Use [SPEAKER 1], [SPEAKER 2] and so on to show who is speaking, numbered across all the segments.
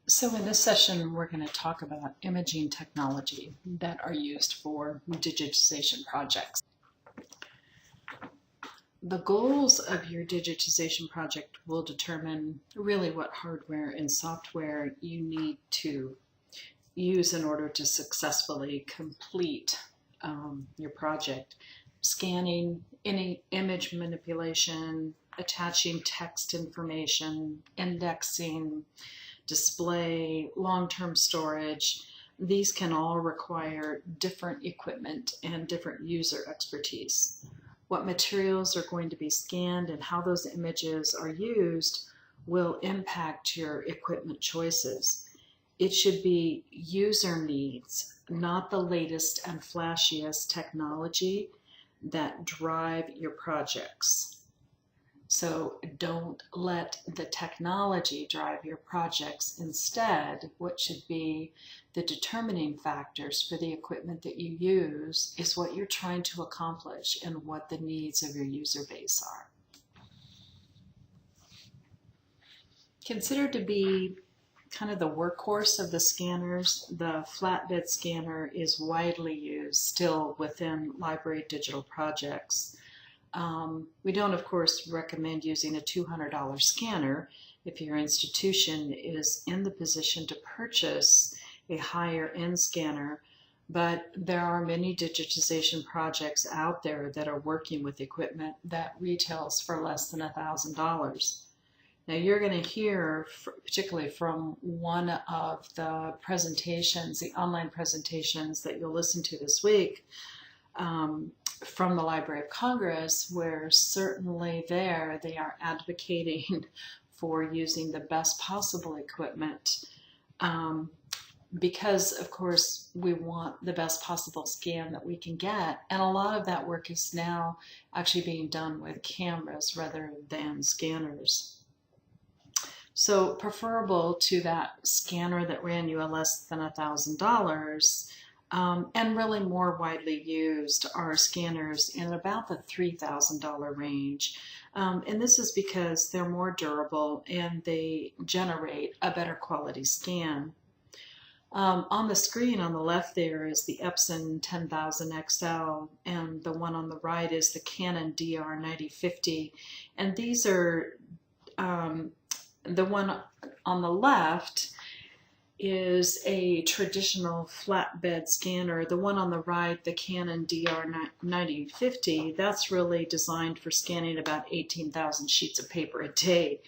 [SPEAKER 1] So in this session, we're going to talk about imaging technology that are used for digitization projects. The goals of your digitization project will determine really what hardware and software you need to use in order to successfully complete your project. Scanning, any image manipulation, attaching text information, indexing, display, long-term storage. These can all require different equipment and different user expertise. What materials are going to be scanned and how those images are used will impact your equipment choices. It should be user needs, not the latest and flashiest technology that drive your projects. So don't let the technology drive your projects. Instead, what should be the determining factors for the equipment that you use is what you're trying to accomplish and what the needs of your user base are. Considered to be kind of the workhorse of the scanners, the flatbed scanner is widely used still within library digital projects. We don't, of course, recommend using a $200 scanner if your institution is in the position to purchase a higher-end scanner, but there are many digitization projects out there that are working with equipment that retails for less than $1,000. Now you're going to hear, particularly from one of the presentations, the online presentations that you'll listen to this week, from the Library of Congress, where certainly there they are advocating for using the best possible equipment because, of course, we want the best possible scan that we can get. And a lot of that work is now actually being done with cameras rather than scanners. So preferable to that scanner that ran you a less than $1,000, and really more widely used are scanners in about the $3,000 range. And this is because they're more durable and they generate a better quality scan. On the screen on the left there is the Epson 10000 XL, and the one on the right is the Canon DR9050. And these are, the one on the left is a traditional flatbed scanner. The one on the right, the Canon DR9050, that's really designed for scanning about 18,000 sheets of paper a day.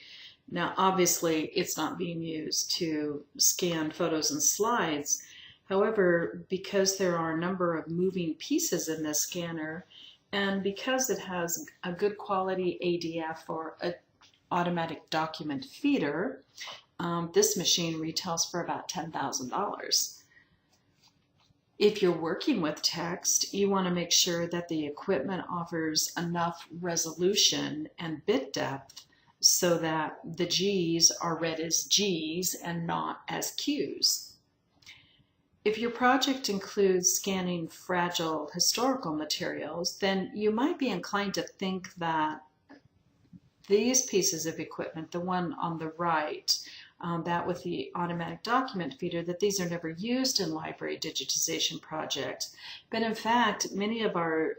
[SPEAKER 1] Now, obviously, it's not being used to scan photos and slides. However, because there are a number of moving pieces in this scanner, and because it has a good quality ADF or an automatic document feeder, this machine retails for about $10,000. If you're working with text, you want to make sure that the equipment offers enough resolution and bit depth so that the G's are read as G's and not as Q's. If your project includes scanning fragile historical materials, then you might be inclined to think that these pieces of equipment, the one on the right, that with the automatic document feeder, that these are never used in library digitization projects. But in fact, many of our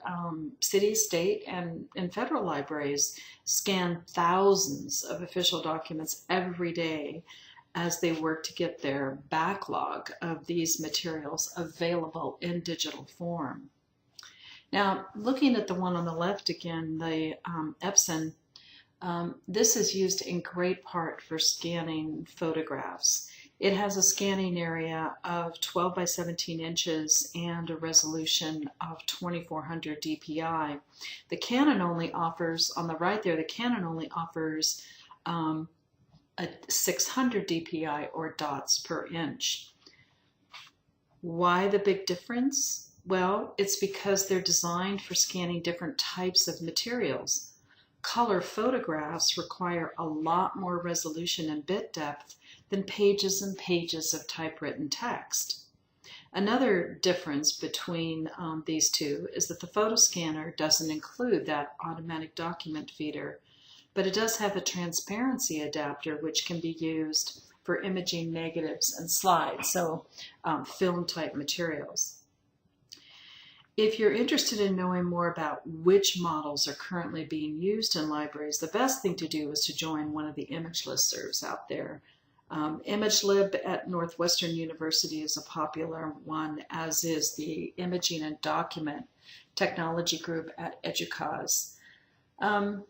[SPEAKER 1] city, state, and federal libraries scan thousands of official documents every day as they work to get their backlog of these materials available in digital form. Now, looking at the one on the left again, the Epson, this is used in great part for scanning photographs. It has a scanning area of 12 by 17 inches and a resolution of 2400 dpi. The Canon only offers, on the right there, the Canon only offers a 600 dpi or dots per inch. Why the big difference? Well, it's because they're designed for scanning different types of materials. Color photographs require a lot more resolution and bit depth than pages and pages of typewritten text. Another difference between these two is that the photo scanner doesn't include that automatic document feeder, but it does have a transparency adapter which can be used for imaging negatives and slides, so film type materials. If you're interested in knowing more about which models are currently being used in libraries, the best thing to do is to join one of the image listservs out there. LIB at Northwestern University is a popular one, as is the Imaging and Document Technology Group at EDUCAUSE.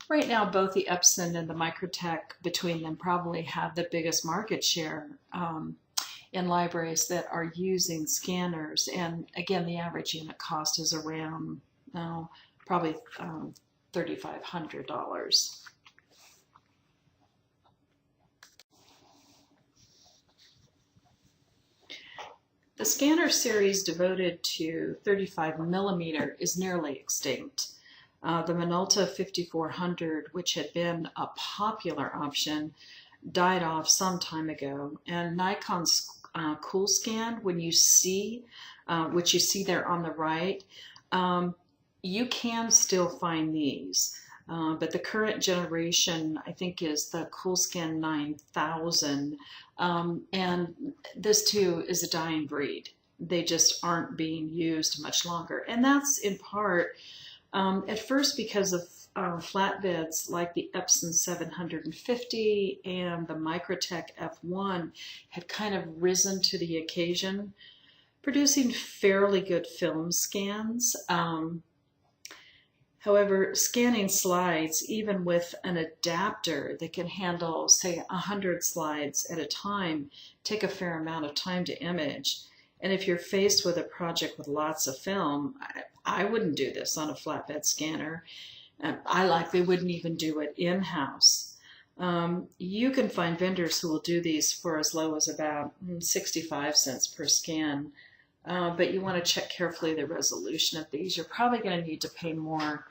[SPEAKER 1] Right now, both the Epson and the Microtech between them probably have the biggest market share in libraries that are using scanners. And again, the average unit cost is around probably $3,500. The scanner series devoted to 35 millimeter is nearly extinct. The Minolta 5400, which had been a popular option, died off some time ago. And Nikon's CoolScan, when you see, which you see there on the right, you can still find these. But the current generation, I think, is the CoolScan 9000. And this too is a dying breed. They just aren't being used much longer. And that's in part, at first, because of flatbeds like the Epson 750 and the Microtech F1 had kind of risen to the occasion, producing fairly good film scans. However, scanning slides, even with an adapter that can handle, say, 100 slides at a time, take a fair amount of time to image. And if you're faced with a project with lots of film, I wouldn't do this on a flatbed scanner. I likely wouldn't even do it in-house. You can find vendors who will do these for as low as about 65 cents per scan. But you want to check carefully the resolution of these. You're probably going to need to pay more,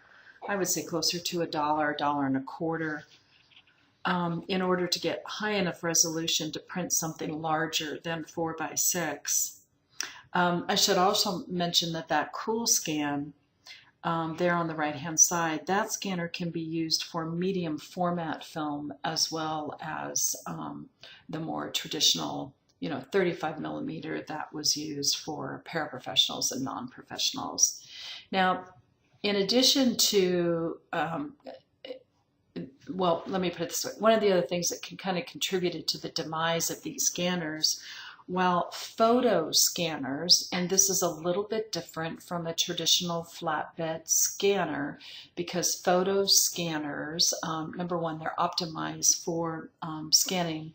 [SPEAKER 1] I would say closer to $1, $1.25, in order to get high enough resolution to print something larger than 4 by 6. I should also mention that CoolScan there on the right-hand side, that scanner can be used for medium format film as well as the more traditional 35 millimeter that was used for paraprofessionals and non-professionals. Now, in addition to, well, let me put it this way. One of the other things that kind of contributed to the demise of these scanners, while photo scanners, and this is a little bit different from a traditional flatbed scanner, because photo scanners, number one, they're optimized for scanning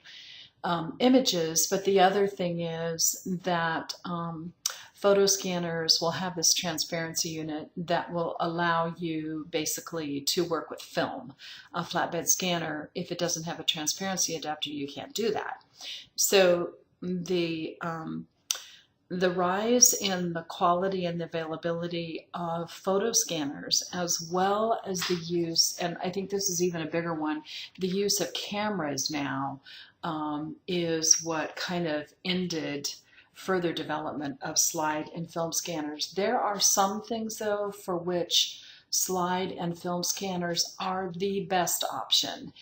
[SPEAKER 1] images, but the other thing is that photo scanners will have this transparency unit that will allow you basically to work with film. A flatbed scanner, if it doesn't have a transparency adapter, you can't do that. So the rise in the quality and the availability of photo scanners, as well as the use, and I think this is even a bigger one, the use of cameras now, is what kind of ended further development of slide and film scanners. There are some things, though, for which slide and film scanners are the best option.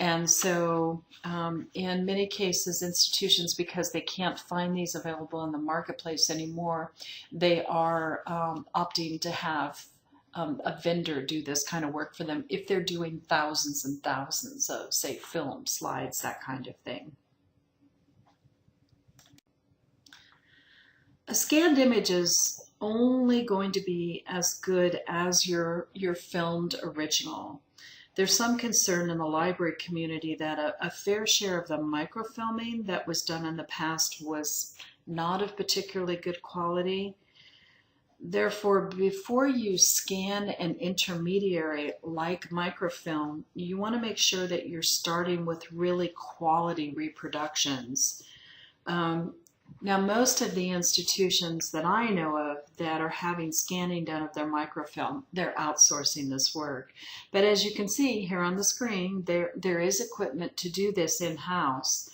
[SPEAKER 1] And so in many cases, institutions, because they can't find these available in the marketplace anymore, they are opting to have a vendor do this kind of work for them if they're doing thousands and thousands of, say, film slides, that kind of thing. A scanned image is only going to be as good as your filmed original. There's some concern in the library community that a fair share of the microfilming that was done in the past was not of particularly good quality. Therefore, before you scan an intermediary like microfilm, you want to make sure that you're starting with really quality reproductions. Now, most of the institutions that I know of that are having scanning done of their microfilm, they're outsourcing this work. But as you can see here on the screen, there is equipment to do this in-house.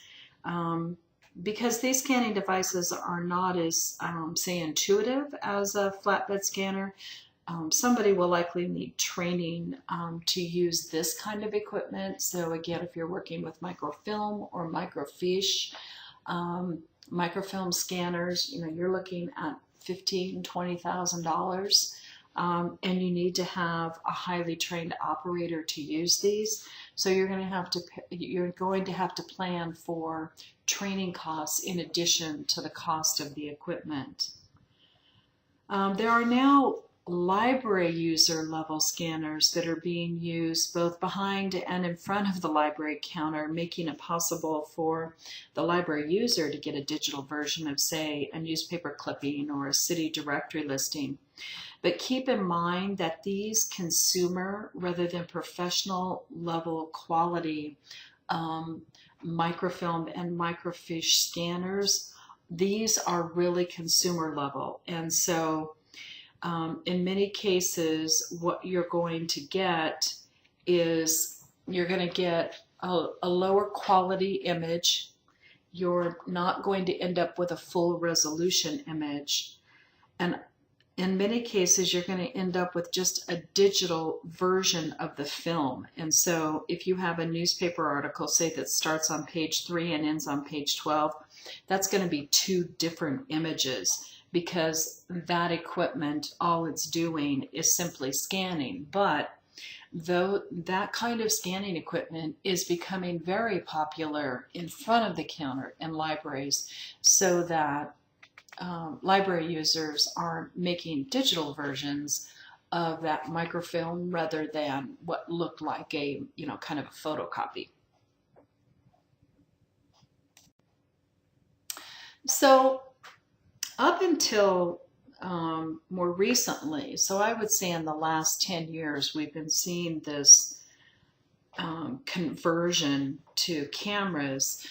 [SPEAKER 1] Because these scanning devices are not as, say, intuitive as a flatbed scanner, somebody will likely need training to use this kind of equipment. So again, if you're working with microfilm or microfiche, microfilm scanners, you're looking at $15,000, $20,000. And you need to have a highly trained operator to use these. So you're going to have to plan for training costs in addition to the cost of the equipment. There are now library user level scanners that are being used both behind and in front of the library counter, making it possible for the library user to get a digital version of, say, a newspaper clipping or a city directory listing. But keep in mind that these consumer rather than professional level quality microfilm and microfiche scanners, these are really consumer level. And so in many cases, what you're going to get is you're going to get a lower quality image. You're not going to end up with a full resolution image. And in many cases, you're going to end up with just a digital version of the film. And so if you have a newspaper article, say, that starts on page 3 and ends on page 12, that's going to be 2 different images, because that equipment, all it's doing is simply scanning. But though that kind of scanning equipment is becoming very popular in front of the counter in libraries, so that library users are making digital versions of that microfilm rather than what looked like a, kind of a photocopy. So up until more recently, so I would say in the last 10 years, we've been seeing this conversion to cameras.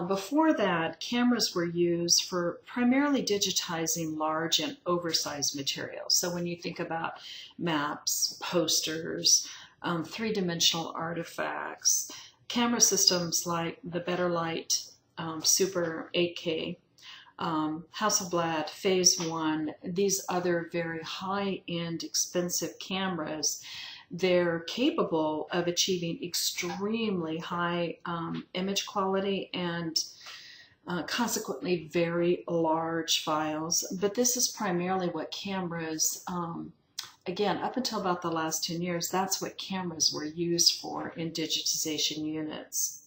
[SPEAKER 1] Before that, cameras were used for primarily digitizing large and oversized materials. So when you think about maps, posters, 3-dimensional artifacts, camera systems like the Better Light Super 8K, Hasselblad, Phase 1, these other very high-end expensive cameras, they're capable of achieving extremely high image quality and consequently very large files. But this is primarily what cameras, again, up until about the last 10 years, that's what cameras were used for in digitization units.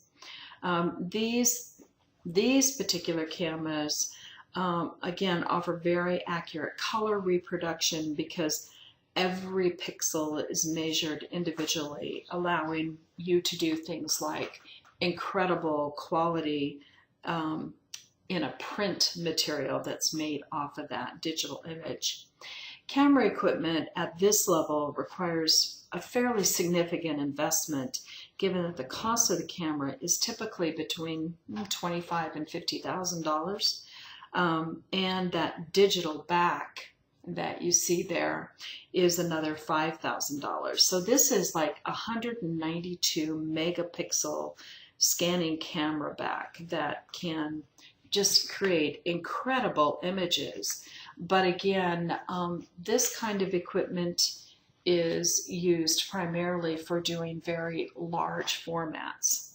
[SPEAKER 1] These particular cameras, again, offer very accurate color reproduction because every pixel is measured individually, allowing you to do things like incredible quality in a print material that's made off of that digital image. Camera equipment at this level requires a fairly significant investment, given that the cost of the camera is typically between $25,000 and $50,000, and that digital back that you see there is another $5,000. So this is like 192 megapixel scanning camera back that can just create incredible images. But again, this kind of equipment is used primarily for doing very large formats.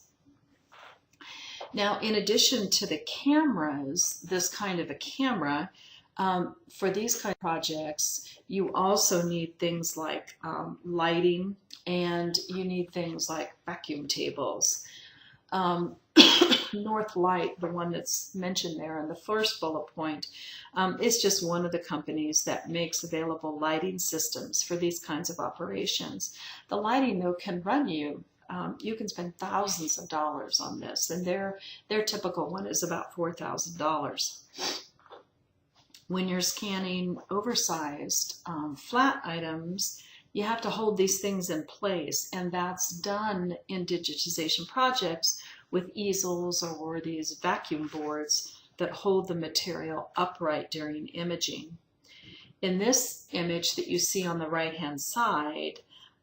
[SPEAKER 1] Now, in addition to the cameras, this kind of a camera, for these kind of projects, you also need things like lighting, and you need things like vacuum tables. North Light, the one that's mentioned there in the first bullet point, is just one of the companies that makes available lighting systems for these kinds of operations. The lighting, though, can run you. You can spend thousands of dollars on this, and their typical one is about $4,000. When you're scanning oversized flat items, you have to hold these things in place, and that's done in digitization projects with easels or these vacuum boards that hold the material upright during imaging. In this image that you see on the right-hand side,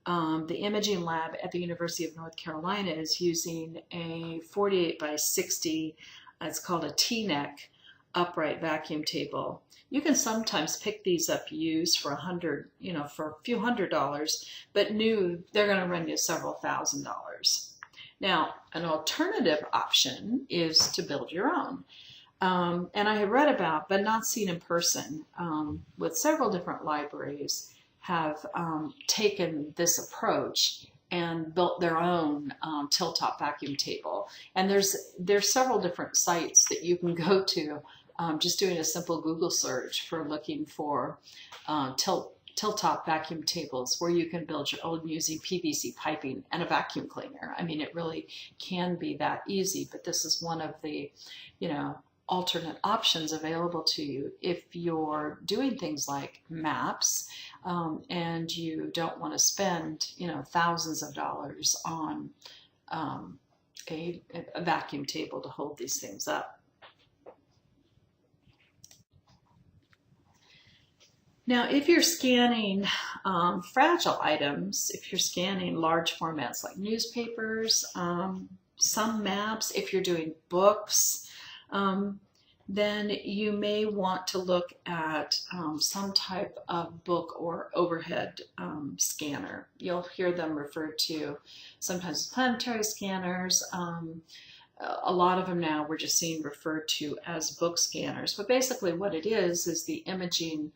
[SPEAKER 1] the imaging lab at the University of North Carolina is using a 48 by 60, it's called a T-neck, upright vacuum table. You can sometimes pick these up used for for a few $100s, but new, they're going to run you several $1,000s. Now, an alternative option is to build your own. And I have read about, but not seen in person, with several different libraries have taken this approach and built their own tilt-top vacuum table. And there's several different sites that you can go to, just doing a simple Google search for looking for tilt-top vacuum tables where you can build your own using PVC piping and a vacuum cleaner. I mean, it really can be that easy, but this is one of the, alternate options available to you if you're doing things like maps, and you don't want to spend thousands of dollars on a vacuum table to hold these things up. Now, if you're scanning fragile items, if you're scanning large formats like newspapers, some maps, if you're doing books, then you may want to look at some type of book or overhead scanner. You'll hear them referred to sometimes as planetary scanners. A lot of them now we're just seeing referred to as book scanners. But basically what it is the imaging,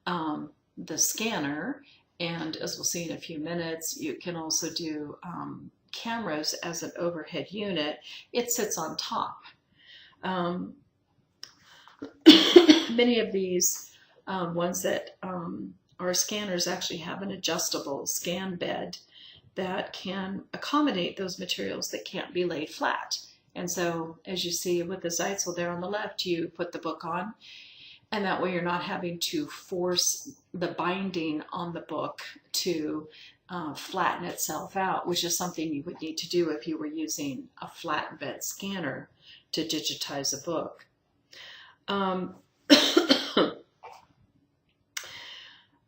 [SPEAKER 1] the scanner, and as we'll see in a few minutes, you can also do cameras as an overhead unit. It sits on top. Many of these ones that are scanners actually have an adjustable scan bed that can accommodate those materials that can't be laid flat. And so, as you see with the Zeitzel there on the left, you put the book on, and that way you're not having to force the binding on the book to flatten itself out, which is something you would need to do if you were using a flatbed scanner to digitize a book.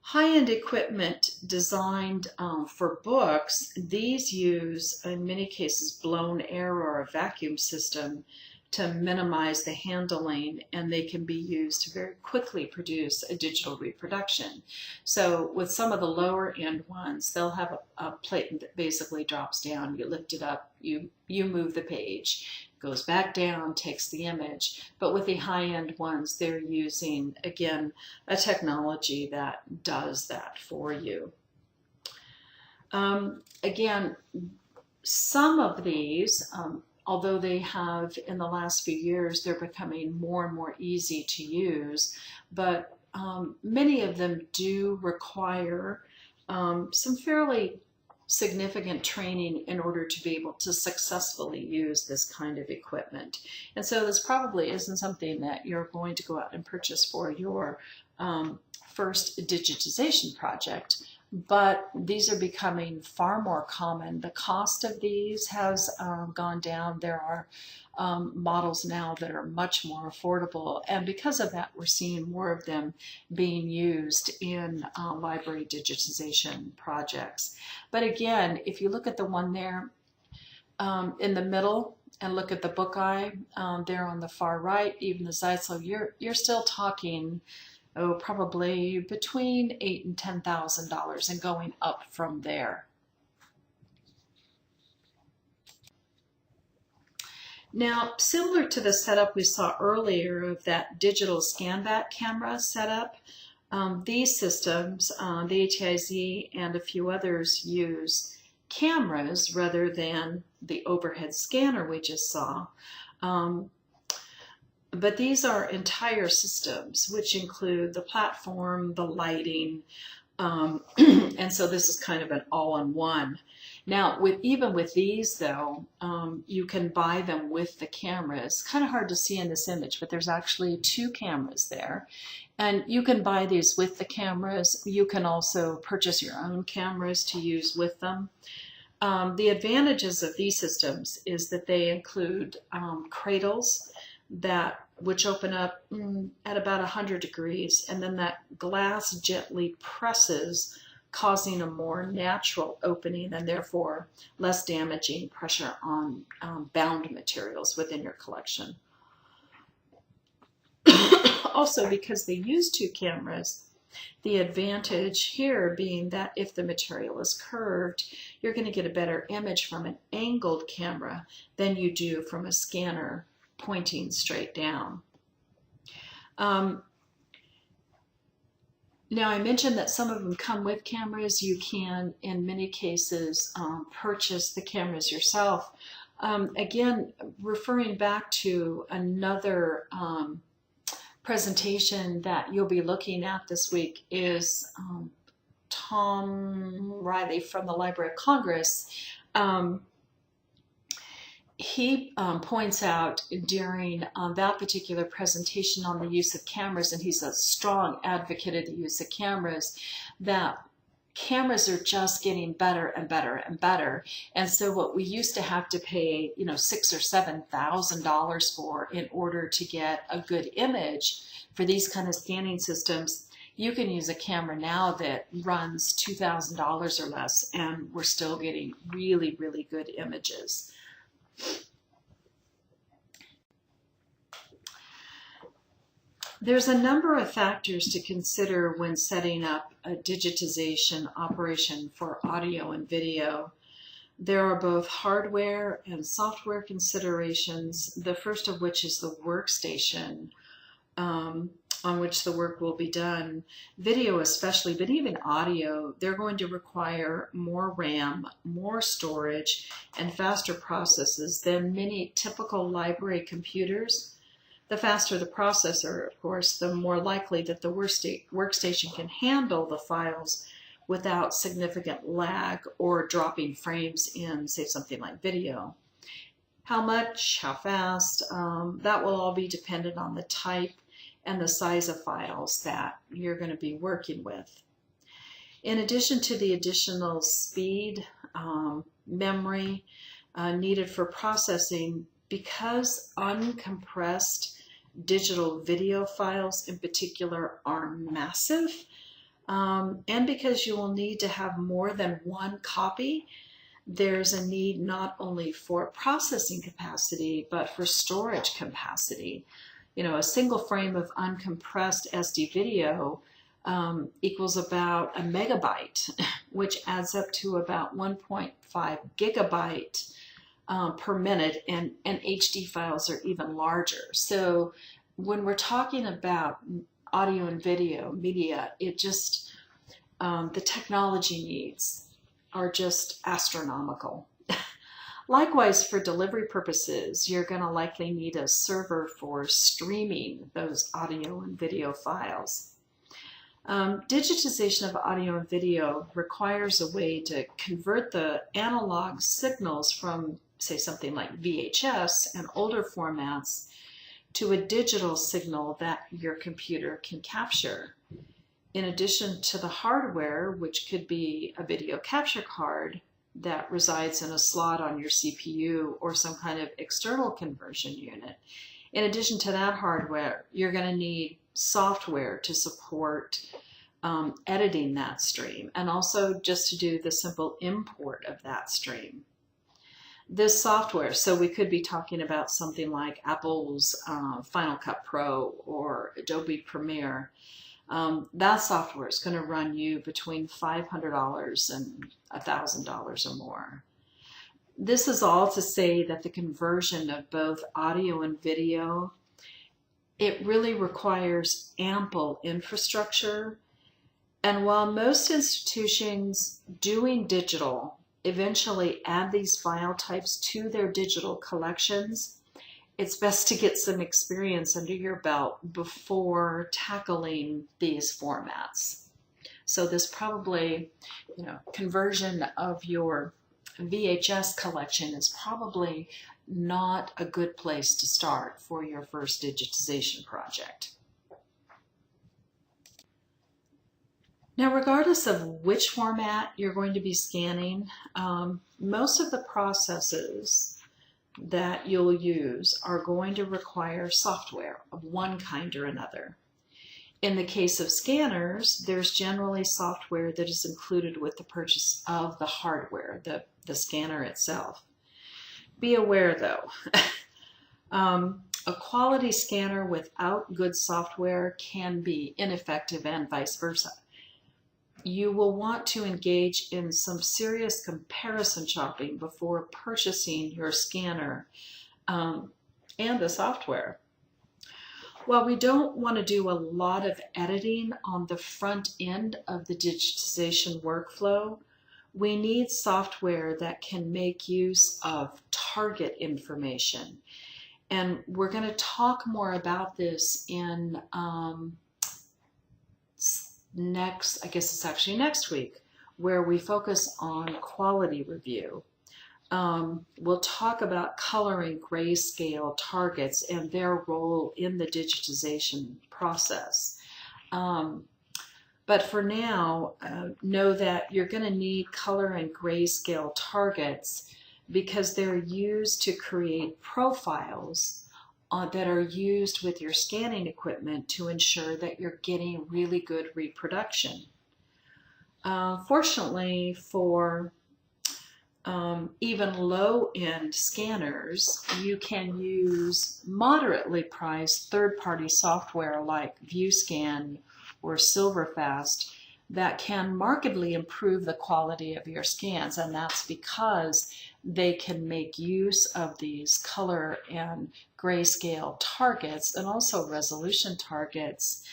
[SPEAKER 1] High-end equipment designed for books, these use, in many cases, blown air or a vacuum system to minimize the handling, and they can be used to very quickly produce a digital reproduction. So with some of the lower end ones, they'll have a plate that basically drops down. You lift it up, you move the page, goes back down, takes the image. But with the high-end ones, they're using, again, a technology that does that for you. Again, some of these, although they have, in the last few years, they're becoming more and more easy to use, but many of them do require some fairly significant training in order to be able to successfully use this kind of equipment. And so this probably isn't something that you're going to go out and purchase for your first digitization project, but these are becoming far more common. The cost of these has gone down. There are models now that are much more affordable, and because of that, we're seeing more of them being used in library digitization projects. But again, if you look at the one there in the middle and look at the book eye there on the far right, even the Zeitzel, you're still talking, probably between $8,000 and $10,000 and going up from there. Now, similar to the setup we saw earlier of that digital ScanVat camera setup, these systems, the ATIZ and a few others, use cameras rather than the overhead scanner we just saw. But these are entire systems, which include the platform, the lighting, and so this is kind of an all-in-one. Now, even with these, though, you can buy them with the cameras. Kind of hard to see in this image, but there's actually 2 cameras there. And you can buy these with the cameras. You can also purchase your own cameras to use with them. The advantages of these systems is that they include cradles which open up at about 100 degrees, and then that glass gently presses, causing a more natural opening and therefore less damaging pressure on bound materials within your collection. Also, because they use two cameras, the advantage here being that if the material is curved, you're going to get a better image from an angled camera than you do from a scanner pointing straight down. Now, I mentioned that some of them come with cameras. You can, in many cases, purchase the cameras yourself. Again, referring back to another presentation that you'll be looking at this week is Tom Riley from the Library of Congress. He points out during that particular presentation on the use of cameras, and he's a strong advocate of the use of cameras, that cameras are just getting better and better and better. And so what we used to have to pay, $6,000 or $7,000 for in order to get a good image for these kind of scanning systems, you can use a camera now that runs $2,000 or less, and we're still getting really, really good images. There's a number of factors to consider when setting up a digitization operation for audio and video. There are both hardware and software considerations, the first of which is the workstation on which the work will be done. Video especially, but even audio, they're going to require more RAM, more storage, and faster processes than many typical library computers. The faster the processor, of course, the more likely that the workstation can handle the files without significant lag or dropping frames in, say, something like video. How much, how fast, that will all be dependent on the type and the size of files that you're going to be working with. In addition to the additional speed, memory needed for processing, because uncompressed digital video files in particular are massive, and because you will need to have more than one copy, there's a need not only for processing capacity, but for storage capacity. A single frame of uncompressed SD video equals about a megabyte, which adds up to about 1.5 gigabyte per minute, and HD files are even larger. So when we're talking about audio and video media, it just, the technology needs are just astronomical. Likewise, for delivery purposes, you're going to likely need a server for streaming those audio and video files. Digitization of audio and video requires a way to convert the analog signals from, say, something like VHS and older formats to a digital signal that your computer can capture. In addition to the hardware, which could be a video capture card that resides in a slot on your CPU or some kind of external conversion unit, in addition to that hardware, you're going to need software to support editing that stream, and also just to do the simple import of that stream. This software, so we could be talking about something like Apple's Final Cut Pro or Adobe Premiere. That software is going to run you between $500 and $1,000 or more. This is all to say that the conversion of both audio and video, it really requires ample infrastructure. And while most institutions doing digital eventually add these file types to their digital collections, it's best to get some experience under your belt before tackling these formats. So this probably, conversion of your VHS collection is probably not a good place to start for your first digitization project. Now, regardless of which format you're going to be scanning, most of the processes that you'll use are going to require software of one kind or another. In the case of scanners, there's generally software that is included with the purchase of the hardware, the scanner itself. Be aware though, a quality scanner without good software can be ineffective and vice versa. You will want to engage in some serious comparison shopping before purchasing your scanner and the software. While we don't want to do a lot of editing on the front end of the digitization workflow, we need software that can make use of target information. And we're going to talk more about this in next, I guess it's actually next week, where we focus on quality review. We'll talk about coloring grayscale targets and their role in the digitization process. But for now, know that you're going to need color and grayscale targets because they're used to create profiles that are used with your scanning equipment to ensure that you're getting really good reproduction. Fortunately for even low-end scanners, you can use moderately priced third-party software like ViewScan or Silverfast that can markedly improve the quality of your scans, and that's because they can make use of these color and grayscale targets and also resolution targets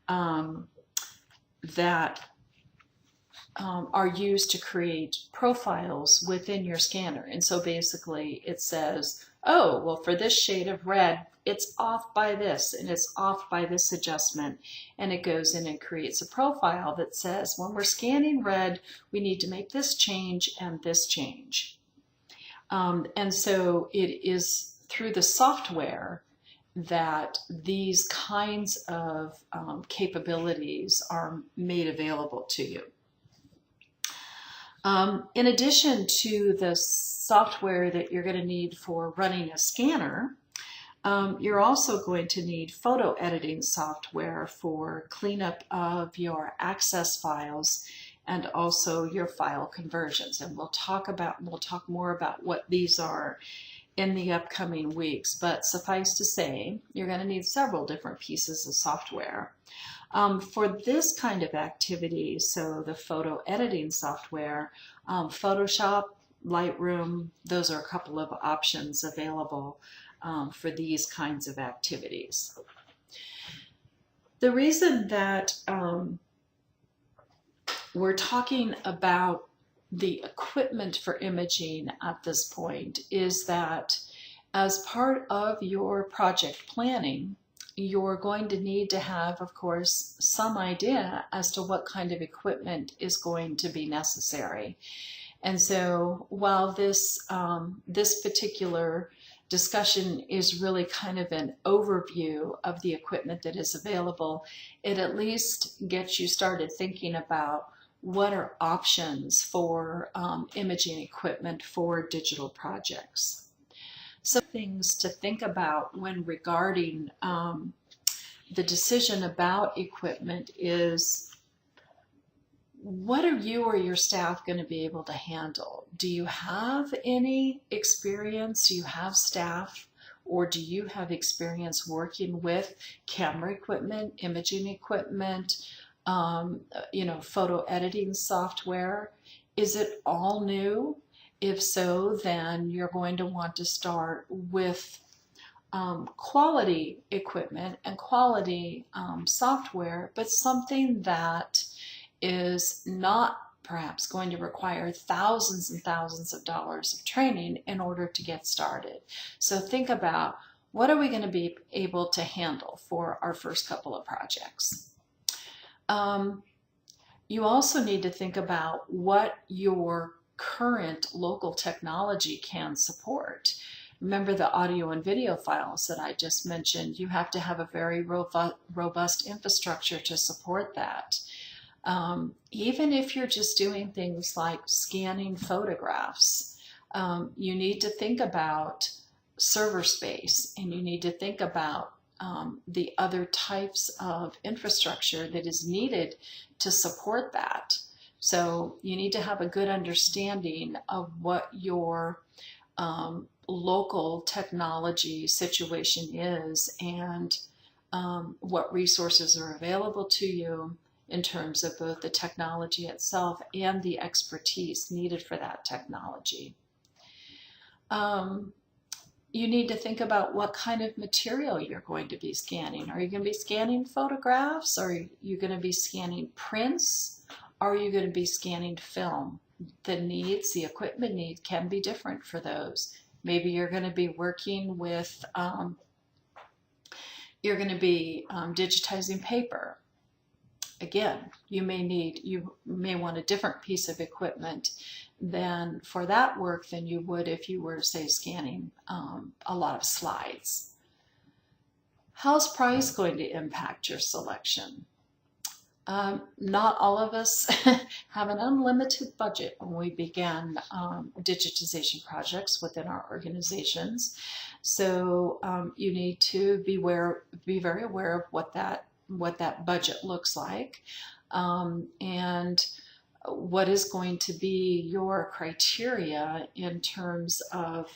[SPEAKER 1] that are used to create profiles within your scanner. And so basically it says, oh, well, for this shade of red, it's off by this, and it's off by this adjustment. And it goes in and creates a profile that says, when we're scanning red, we need to make this change and this change. And so it is through the software that these kinds of capabilities are made available to you. In addition to the software that you're going to need for running a scanner, you're also going to need photo editing software for cleanup of your access files and also your file conversions. And we'll talk more about what these are in the upcoming weeks, but suffice to say, you're going to need several different pieces of software. For this kind of activity, so the photo editing software, Photoshop, Lightroom, those are a couple of options available for these kinds of activities. The reason that we're talking about the equipment for imaging at this point is that as part of your project planning, you're going to need to have, of course, some idea as to what kind of equipment is going to be necessary. And so while this particular discussion is really kind of an overview of the equipment that is available, it at least gets you started thinking about what are options for imaging equipment for digital projects. Some things to think about when regarding the decision about equipment is, what are you or your staff going to be able to handle? Do you have any experience? Do you have staff, or do you have experience working with camera equipment, imaging equipment, photo editing software? Is it all new? If so, then you're going to want to start with quality equipment and quality software, but something that is not perhaps going to require thousands and thousands of dollars of training in order to get started. So think about, what are we going to be able to handle for our first couple of projects? You also need to think about what your current local technology can support. Remember the audio and video files that I just mentioned. You have to have a very robust infrastructure to support that. Even if you're just doing things like scanning photographs, you need to think about server space, and you need to think about the other types of infrastructure that is needed to support that. So you need to have a good understanding of what your local technology situation is and what resources are available to you in terms of both the technology itself and the expertise needed for that technology. You need to think about what kind of material you're going to be scanning. Are you going to be scanning photographs? Are you going to be scanning prints? Are you going to be scanning film? The equipment need can be different for those. Maybe you're going to be working with, digitizing paper. Again, you may want a different piece of equipment than for that work than you would if you were, say, scanning a lot of slides. How's price going to impact your selection? Not all of us have an unlimited budget when we began digitization projects within our organizations. So you need to be very aware of what that budget looks like, and what is going to be your criteria in terms of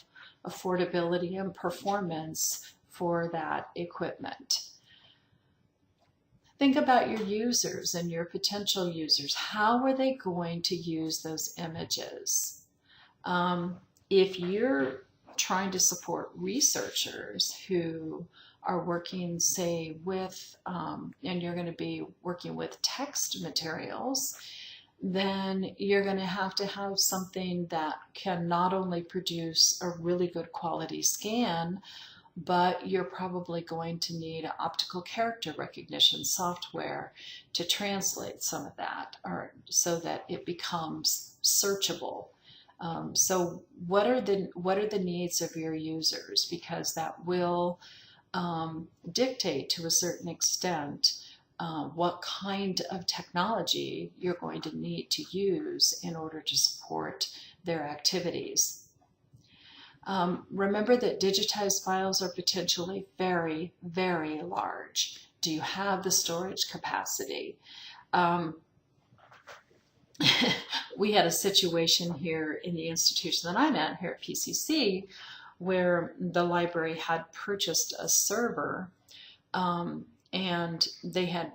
[SPEAKER 1] affordability and performance for that equipment. Think about your users and your potential users. How are they going to use those images? If you're trying to support researchers who are working, say, with, and you're going to be working with text materials, then you're going to have something that can not only produce a really good quality scan, but you're probably going to need optical character recognition software to translate some of that, or so that it becomes searchable. So what are the needs of your users? Because that will dictate to a certain extent what kind of technology you're going to need to use in order to support their activities. Remember that digitized files are potentially very, very large. Do you have the storage capacity? We had a situation here in the institution that I'm at here at PCC where the library had purchased a server, and they had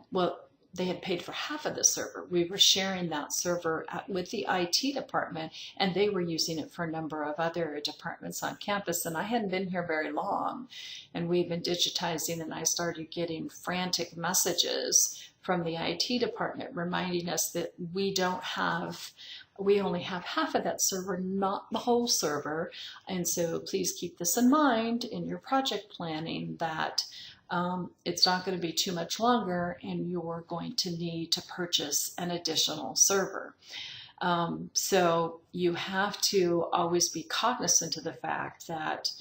[SPEAKER 1] paid for half of the server. We were sharing that server with the IT department, and they were using it for a number of other departments on campus. And I hadn't been here very long, and we've been digitizing, and I started getting frantic messages from the IT department reminding us that we only have half of that server, not the whole server. And so please keep this in mind in your project planning, that it's not going to be too much longer and you're going to need to purchase an additional server. So you have to always be cognizant of the fact that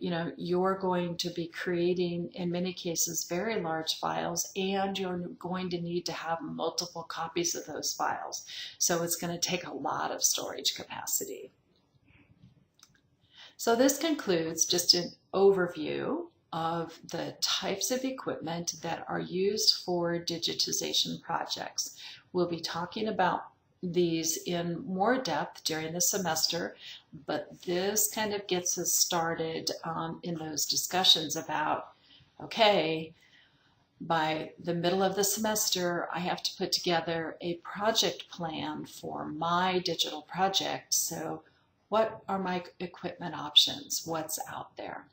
[SPEAKER 1] you're going to be creating, in many cases, very large files, and you're going to need to have multiple copies of those files. So it's going to take a lot of storage capacity. So this concludes just an overview of the types of equipment that are used for digitization projects. We'll be talking about these in more depth during the semester, but this kind of gets us started in those discussions about, okay, by the middle of the semester, I have to put together a project plan for my digital project. So what are my equipment options? What's out there?